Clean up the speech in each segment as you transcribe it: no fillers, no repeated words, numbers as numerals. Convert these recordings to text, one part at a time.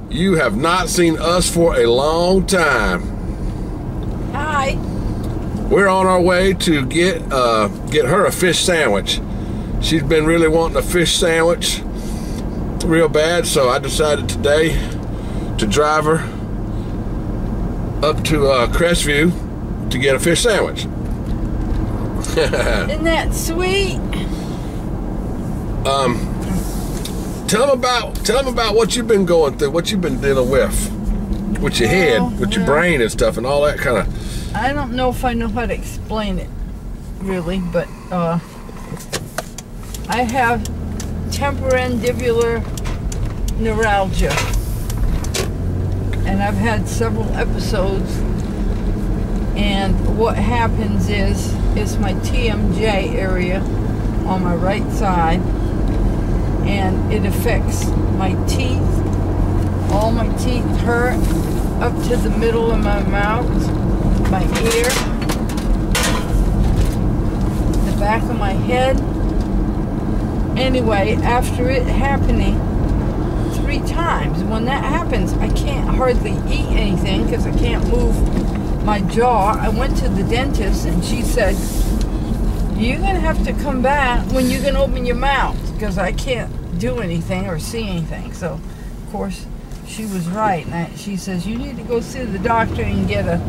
You have not seen us for a long time. Hi. We're on our way to get her a fish sandwich. She's been really wanting a fish sandwich real bad, so I decided today to drive her up to Crestview to get a fish sandwich. Isn't that sweet? Tell them about what you've been going through, what you've been dealing with your head, with your brain and stuff, and all that kind of. I don't know if I know how to explain it, really, but I have temporandibular neuralgia, and I've had several episodes. And what happens is it's my TMJ area on my right side, and it affects my teeth. All my teeth hurt up to the middle of my mouth, my ear, the back of my head. Anyway, after it happening 3 times, when that happens, I can't hardly eat anything because I can't move my jaw. I went to the dentist and she said, you're going to have to come back when you can open your mouth because I can't do anything or see anything. So, of course, she was right. And she says, you need to go see the doctor and get a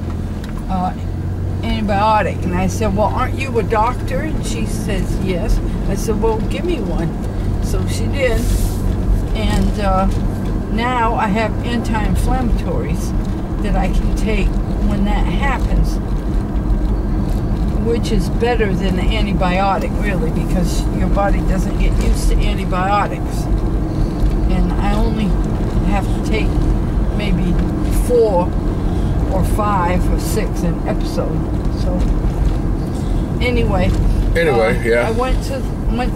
antibiotic. And I said, well, aren't you a doctor? And she says, yes. I said, well, give me one. So she did. And now I have anti-inflammatories that I can take when that happens, which is better than an antibiotic, really, because your body doesn't get used to antibiotics. And I only have to take maybe 4 or 5 or 6 an episode. So anyway, yeah. I went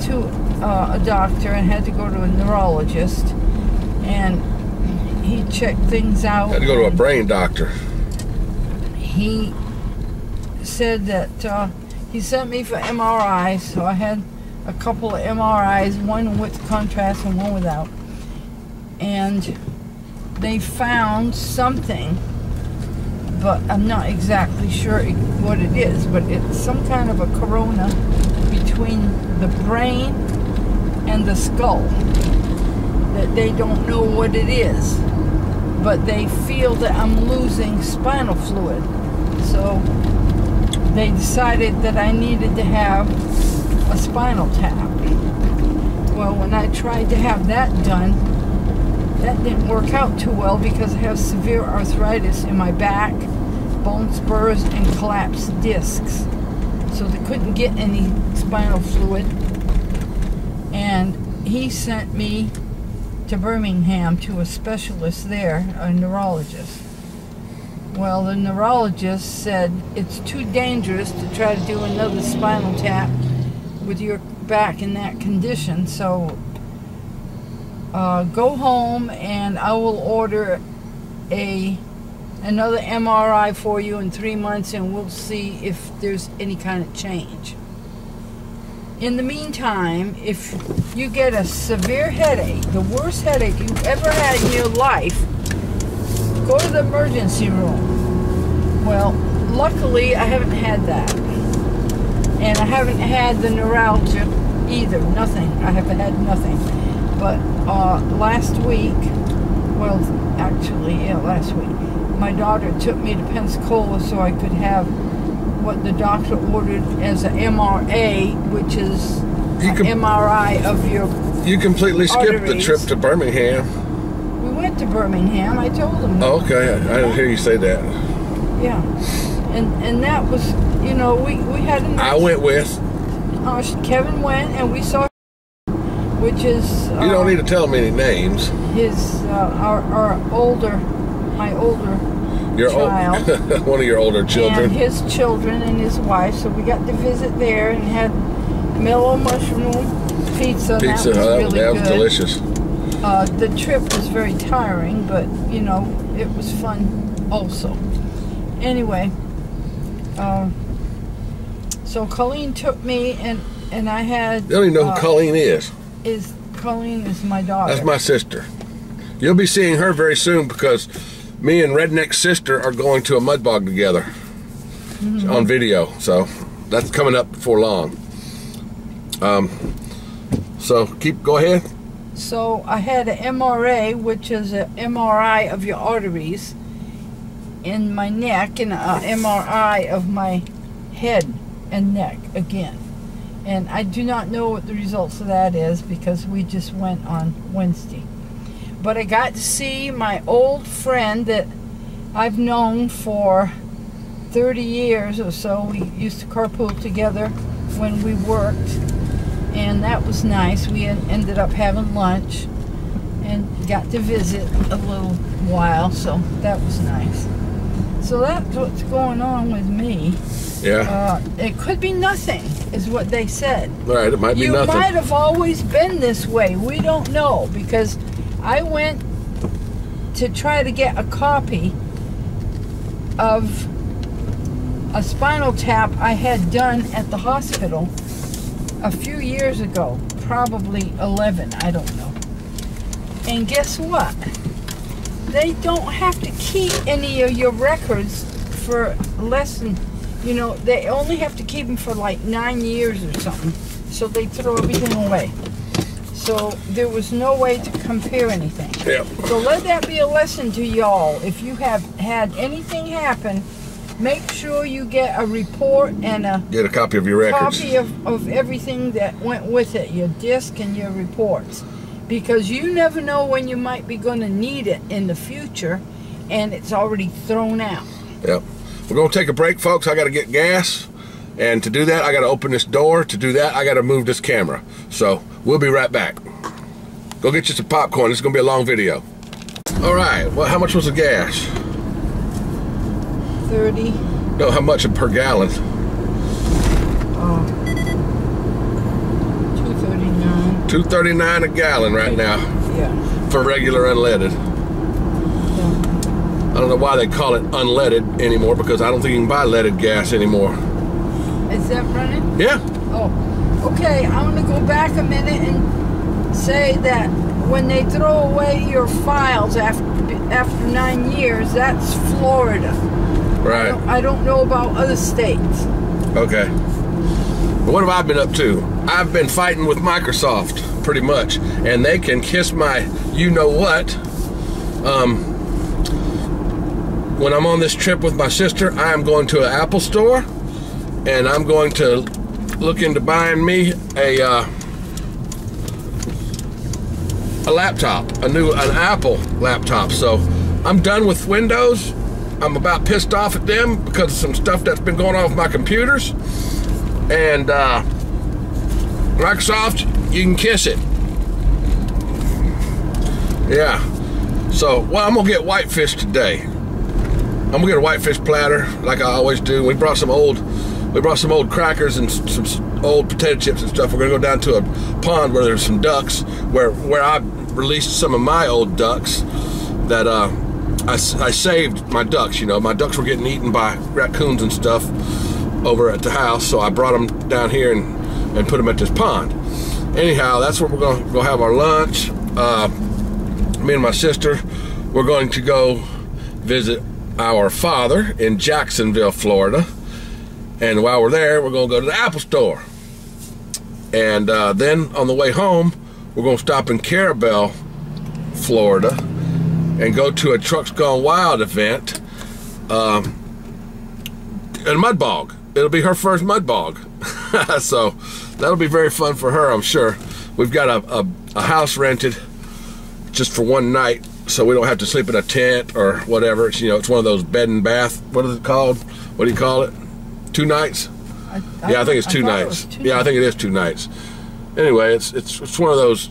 to a doctor and had to go to a neurologist, and he checked things out. Had to go to a brain doctor. He said that he sent me for MRIs, so I had a couple of MRIs, one with contrast and one without. And they found something, but I'm not exactly sure what it is, but it's some kind of a corona between the brain and the skull that they don't know what it is, but they feel that I'm losing spinal fluid. So they decided that I needed to have a spinal tap. Well, when I tried to have that done, that didn't work out too well because I have severe arthritis in my back, bone spurs, and collapsed discs. So they couldn't get any spinal fluid. And he sent me to Birmingham to a specialist there, a neurologist. Well, the neurologist said it's too dangerous to try to do another spinal tap with your back in that condition, so go home and I will order another MRI for you in 3 months, and we'll see if there's any kind of change. In the meantime, if you get a severe headache, the worst headache you've ever had in your life, go to the emergency room. Well, luckily I haven't had that. And I haven't had the neuralgia either. Nothing. I have had nothing. But last week, well, actually, yeah, last week, my daughter took me to Pensacola so I could have what the doctor ordered as an MRA, which is an MRI of your You completely skipped the trip to Birmingham. We went to Birmingham. I told him. Oh, okay. I didn't hear you say that. Yeah. And that was, you know, we had a nice, I went with. Kevin went, and we saw, which is... you don't need to tell me any names. His, my older child. One of your older children. And his children and his wife. So we got to visit there and had mellow mushroom pizza. That was really that was good. Delicious. The trip was very tiring, but, you know, it was fun also. Anyway, so Colleen took me, and I had... You don't even know who Colleen is. Colleen is my daughter. That's my sister. You'll be seeing her very soon because me and Redneck's sister are going to a mud bog together on video. So that's coming up before long. So go ahead. So I had an MRA, which is an MRI of your arteries in my neck, and an MRI of my head and neck again. And I do not know what the results of that is because we just went on Wednesday. But I got to see my old friend that I've known for 30 years or so. We used to carpool together when we worked, and that was nice. We ended up having lunch and got to visit a little while, so that was nice. So that's what's going on with me. Yeah. It could be nothing, is what they said. Right, it might be nothing. You might have always been this way. We don't know, because I went to try to get a copy of a spinal tap I had done at the hospital a few years ago, probably 11, I don't know. And guess what? They don't have to keep any of your records for less than, they only have to keep them for like 9 years or something. So they throw everything away. So there was no way to compare anything. Yeah. So let that be a lesson to y'all. If you have had anything happen, make sure you get a report and get a copy of your records. Copy of everything that went with it, your disc and your reports. Because you never know when you might be going to need it in the future, and it's already thrown out. Yep. We're going to take a break, folks. I got to get gas, and to do that, I got to open this door. To do that, I got to move this camera. So we'll be right back. Go get you some popcorn. It's going to be a long video. All right. Well, how much was the gas? 30. No, how much per gallon? 239. $2.39 a gallon right now. Yeah. For regular unleaded. Yeah. I don't know why they call it unleaded anymore, because I don't think you can buy leaded gas anymore. Is that running? Yeah. Oh, okay. I want to go back a minute and say that when they throw away your files after 9 years, that's Florida. Right. I don't know about other states. Okay. But what have I been up to? I've been fighting with Microsoft, pretty much, and they can kiss my you-know-what. When I'm on this trip with my sister, I am going to an Apple store, and I'm going to look into buying me a laptop, an Apple laptop. So I'm done with Windows. I'm about pissed off at them because of some stuff that's been going on with my computers. And Microsoft, you can kiss it. Yeah. So, well, I'm gonna get whitefish today. I'm gonna get a whitefish platter like I always do. We brought some old crackers and some old potato chips and stuff. We're gonna go down to a pond where there's some ducks, where I released some of my old ducks that I saved my ducks. My ducks were getting eaten by raccoons and stuff over at the house, so I brought them down here and put them at this pond. Anyhow, that's where we're going to go have our lunch. Me and my sister, we're going to go visit our father in Jacksonville, Florida. And while we're there, we're going to go to the Apple store. And then on the way home, we're going to stop in Carabel, Florida, and go to a Trucks Gone Wild event in a mud bog. It'll be her first mud bog. So that'll be very fun for her, I'm sure. We've got a house rented just for one night, so we don't have to sleep in a tent or whatever. It's, it's one of those bed and bath. What is it called? What do you call it? 2 nights? I think it's 2 nights. Yeah, I think it is 2 nights. Anyway, it's one of those.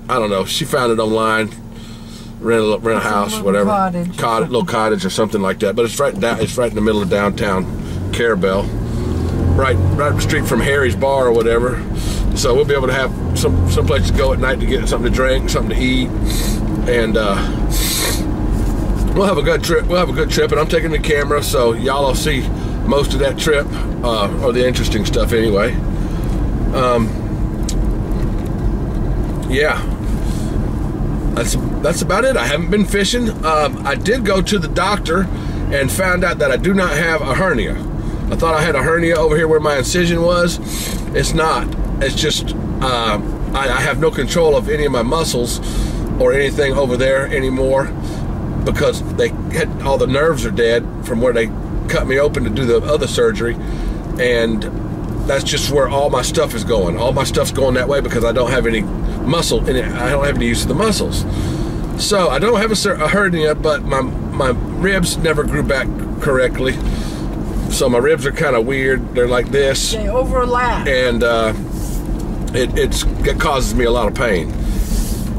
I don't know. She found it online. Rent a house, whatever. Little cottage or something like that. But it's right in the middle of downtown Carabel, right up the street from Harry's Bar or whatever. So we'll be able to have some place to go at night to get something to drink, something to eat, and we'll have a good trip. And I'm taking the camera, so y'all will see most of that trip, or the interesting stuff anyway. Yeah. that's about it. I haven't been fishing. I did go to the doctor and found out that I do not have a hernia. I thought I had a hernia over here where my incision was. It's not. It's just I have no control of any of my muscles or anything over there anymore because they had all the nerves are dead from where they cut me open to do the other surgery, and that's just where all my stuff is going. All my stuff's going that way because I don't have any muscle in it. I don't have any use of the muscles. So I don't have a hernia, but my ribs never grew back correctly. So my ribs are kind of weird. They're like this. They overlap. And it causes me a lot of pain.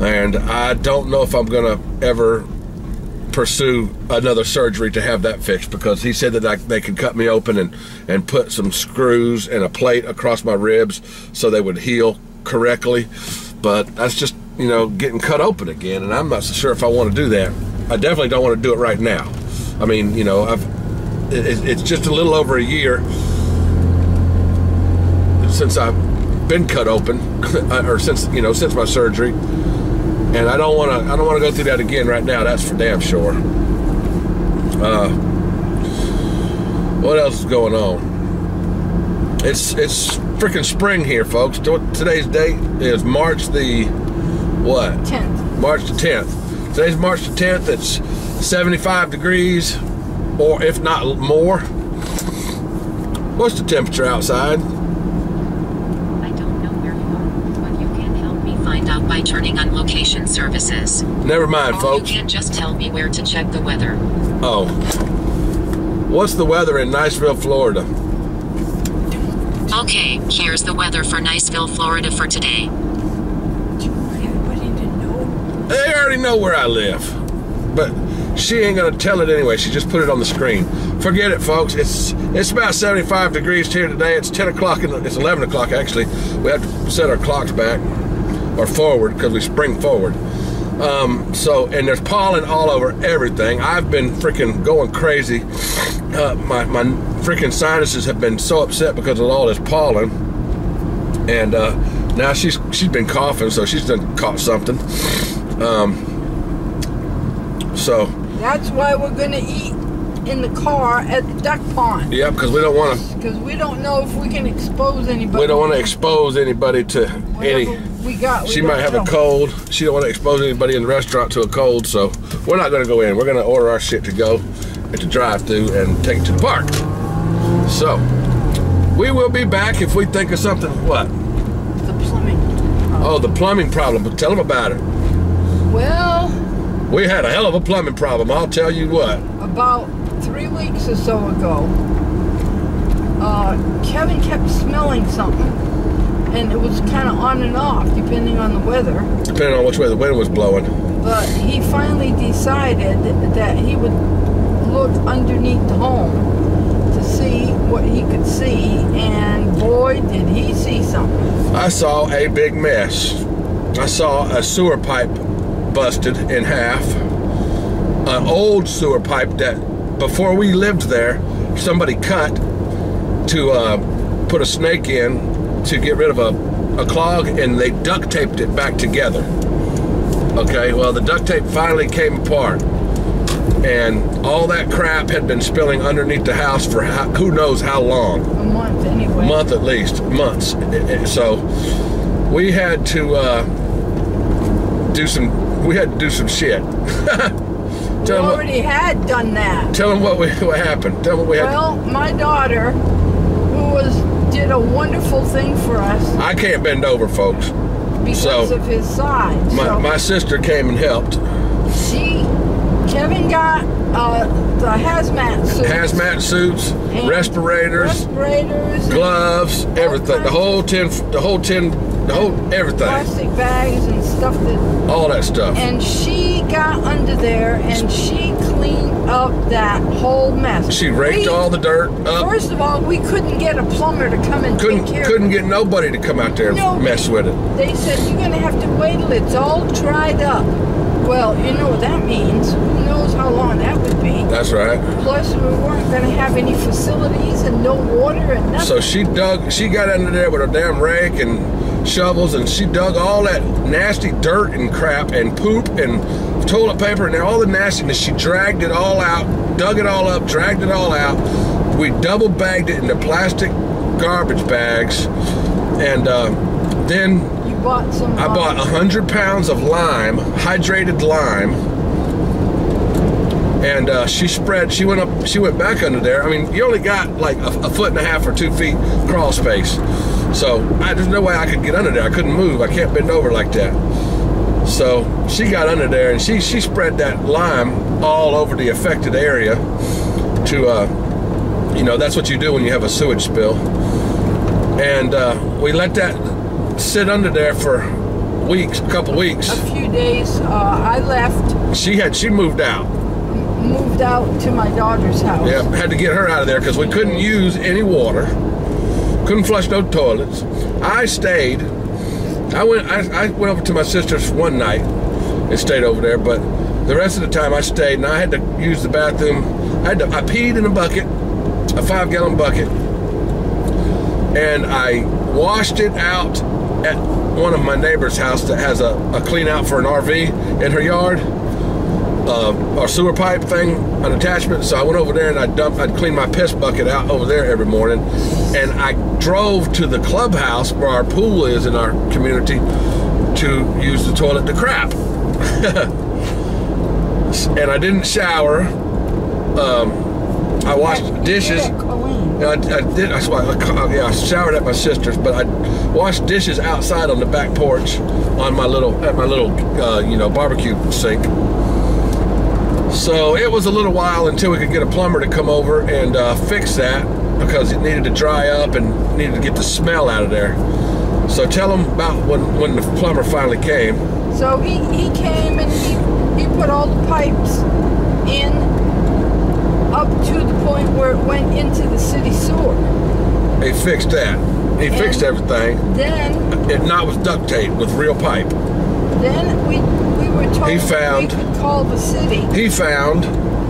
And I don't know if I'm gonna ever pursue another surgery to have that fixed, because he said that they could cut me open and put some screws and a plate across my ribs so they would heal correctly. But that's just, you know, getting cut open again, and I'm not so sure if I want to do that. I definitely don't want to do it right now. I mean, you know, it's just a little over a year since I've been cut open, or since my surgery, and I don't want to go through that again right now. That's for damn sure. What else is going on? It's freaking spring here, folks. Today's date is March the what? 10th. March the 10th. Today's March the 10th. It's 75 degrees, or if not more. What's the temperature outside? I don't know where you are, but you can help me find out by turning on location services. Never mind, Or folks. you can just tell me where to check the weather. Oh. What's the weather in Niceville, Florida? Okay, here's the weather for Niceville, Florida for today. Do you want anybody to know? They already know where I live, but she ain't gonna tell it anyway. She just put it on the screen. Forget it, folks. It's about 75 degrees here today. It's 10 o'clock, it's 11 o'clock actually. We have to set our clocks back or forward because we spring forward. And there's pollen all over everything. I've been freaking going crazy. My freaking sinuses have been so upset because of all this pollen, and now she's been coughing, so she's done caught something. So That's why we're gonna eat in the car at the duck pond. yeah, because we don't want to. Because we don't know if we can expose anybody. We don't want to expose anybody to any. We got. She might have a cold. She don't want to expose anybody in the restaurant to a cold, so we're not going to go in. We're going to order our shit to go at the drive-thru and take it to the park. So we will be back if we think of something. What? The plumbing. Oh, the plumbing problem. But tell them about it. Well, We had a hell of a plumbing problem. I'll tell you what. about 3 weeks or so ago, Kevin kept smelling something, and it was kind of on and off depending on the weather. Depending on which way the wind was blowing. But he finally decided that he would look underneath the home to see what he could see, and boy, did he see something. I saw a big mess. I saw a sewer pipe busted in half. An old sewer pipe that before we lived there, somebody cut to put a snake in to get rid of a clog, and they duct taped it back together. Okay, well, the duct tape finally came apart, and all that crap had been spilling underneath the house for who knows how long. A month anyway. Month at least, months. So we had to do some shit. We already had done that. Tell them what happened. Tell them what we had. Well, my daughter, who did a wonderful thing for us I can't bend over, folks. because of his size. My sister came and helped. Kevin got the hazmat suits. Hazmat suits, And respirators, gloves, everything. The whole everything. plastic bags and stuff that. All that stuff. And she got under there and she cleaned up that whole mess. She raked all the dirt up. First of all, we couldn't get a plumber to come and take care Couldn't of it. get nobody to come out there and Nobody. mess with it. They said, you're going to have to wait till it's all dried up. Well, you know what that means. Who knows how long that would be. That's right. Plus, we weren't going to have any facilities and no water and nothing. So she got under there with a damn rake and shovels, and she dug all that nasty dirt and crap and poop and toilet paper and all the nastiness. She dragged it all out, dug it all up, dragged it all out. We double bagged it into plastic garbage bags, and then You bought some. I bought 100 pounds of lime, hydrated lime, and she went back under there. I mean, you only got like a foot and a half or 2 feet crawl space, so there's no way I could get under there. I couldn't move. I can't bend over like that. So she got under there, and she spread that lime all over the affected area to, that's what you do when you have a sewage spill. And we let that sit under there for weeks, a couple weeks. A few days. I left. She moved out. Moved out to my daughter's house. Yeah, had to get her out of there because we couldn't use any water. Couldn't flush no toilets. I stayed. I went over to my sister's one night and stayed over there, but the rest of the time I stayed, and I had to use the bathroom. I peed in a bucket, a 5-gallon bucket, and I washed it out at one of my neighbor's house that has a clean out for an RV in her yard, or sewer pipe thing, an attachment. So I went over there and I'd clean my piss bucket out over there every morning, and I drove to the clubhouse where our pool is in our community to use the toilet to crap. And I didn't shower. I washed dishes. I showered at my sister's, but I washed dishes outside on the back porch on my little barbecue sink. So it was a little while until we could get a plumber to come over and fix that, because it needed to dry up and needed to get the smell out of there. So tell them about when the plumber finally came. So he came and he put all the pipes in up to the point where it went into the city sewer. He fixed that. He fixed everything. Then Not with duct tape, with real pipe. Then we were told we could call the city. He found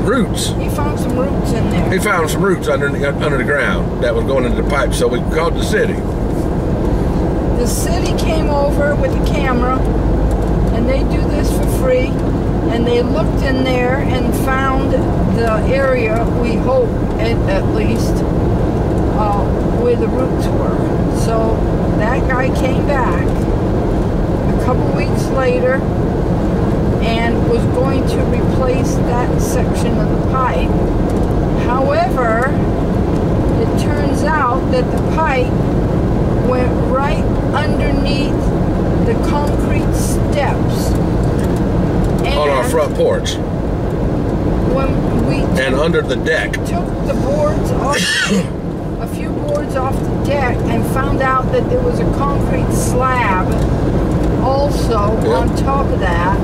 roots. He found some roots in there. He found some roots under the ground that was going into the pipe, so we called the city. The city came over with a camera, and they do this for free, and they looked in there and found the area, we hope at least, where the roots were. So that guy came back a couple weeks later and was going to replace that section of the pipe. However, it turns out that the pipe went right underneath the concrete steps. And on our front porch. When we under the deck. Took the boards off, a few boards off the deck, and found out that there was a concrete slab also on top of that,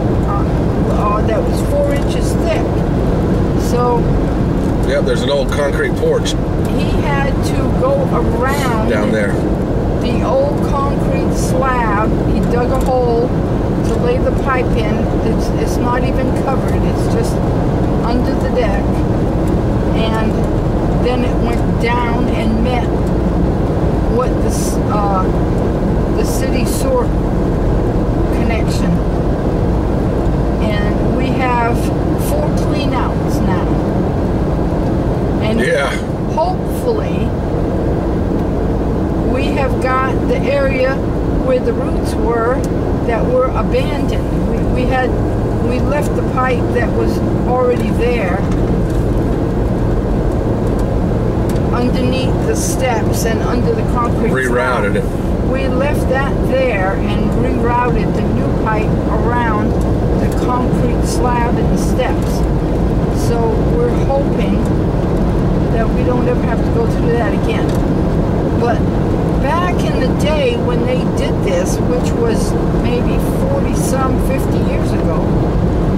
that was 4 inches thick. So there's an old concrete porch. He had to go around down there. The old concrete slab. He dug a hole to lay the pipe in. It's not even covered. It's just under the deck. And then it went down and met what the city sewer connection. And we have 4 cleanouts now. And hopefully we have got the area where the roots were that were abandoned. We left the pipe that was already there underneath the steps and under the concrete rerouted slab. it. We left that there and rerouted the new pipe around the concrete slab and the steps. So we're hoping that we don't ever have to go through that again. But back in the day when they did this, which was maybe 40-some, 50 years ago,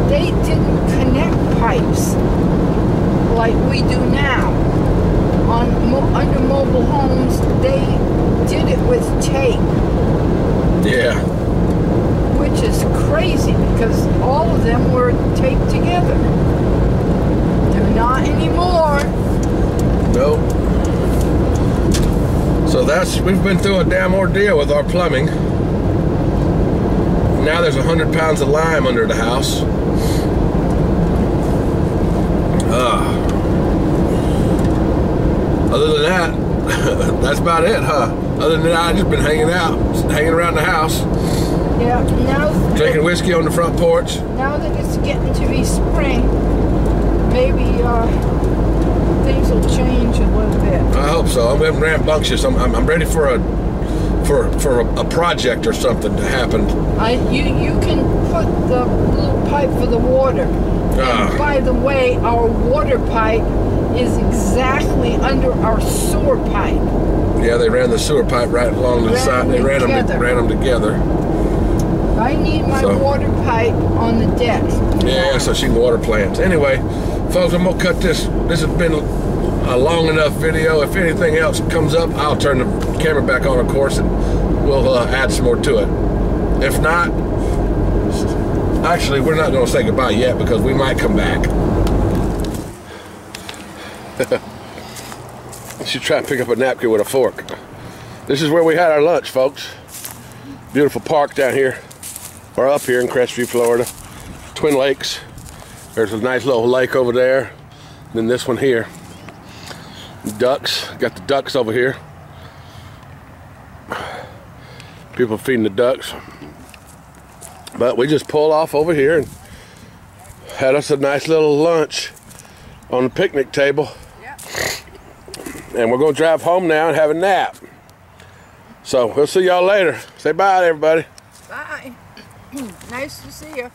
they didn't connect pipes like we do now. Under mobile homes, they did it with tape. Yeah. Which is crazy because all of them were taped together. They're not anymore. Nope. So we've been through a damn ordeal with our plumbing. Now there's 100 pounds of lime under the house. Other than that, that's about it, huh? Other than that, I've just been hanging around the house. Yeah, now Drinking whiskey on the front porch. Now that it's getting to be spring, maybe things will change a little bit. I hope so. I'm getting rambunctious. I'm ready for a project or something to happen. You can put the little pipe for the water. And by the way, our water pipe is exactly under our sewer pipe. Yeah, they ran the sewer pipe right along the side. They ran them together. I need my water pipe on the deck. Yeah, so she can water plants. Anyway, folks, I'm gonna cut this. This has been a long enough video. If anything else comes up, I'll turn the camera back on, of course, and we'll add some more to it. If not, actually, we're not gonna say goodbye yet because we might come back. She's trying to pick up a napkin with a fork. This is where we had our lunch, folks. Beautiful park down here, or up here in Crestview, Florida. Twin Lakes. There's a nice little lake over there. Then this one here. Ducks. Got the ducks over here. People feeding the ducks. But we just pulled off over here and had us a nice little lunch on the picnic table. And we're going to drive home now and have a nap. So we'll see y'all later. Say bye to everybody. Bye. Nice to see you.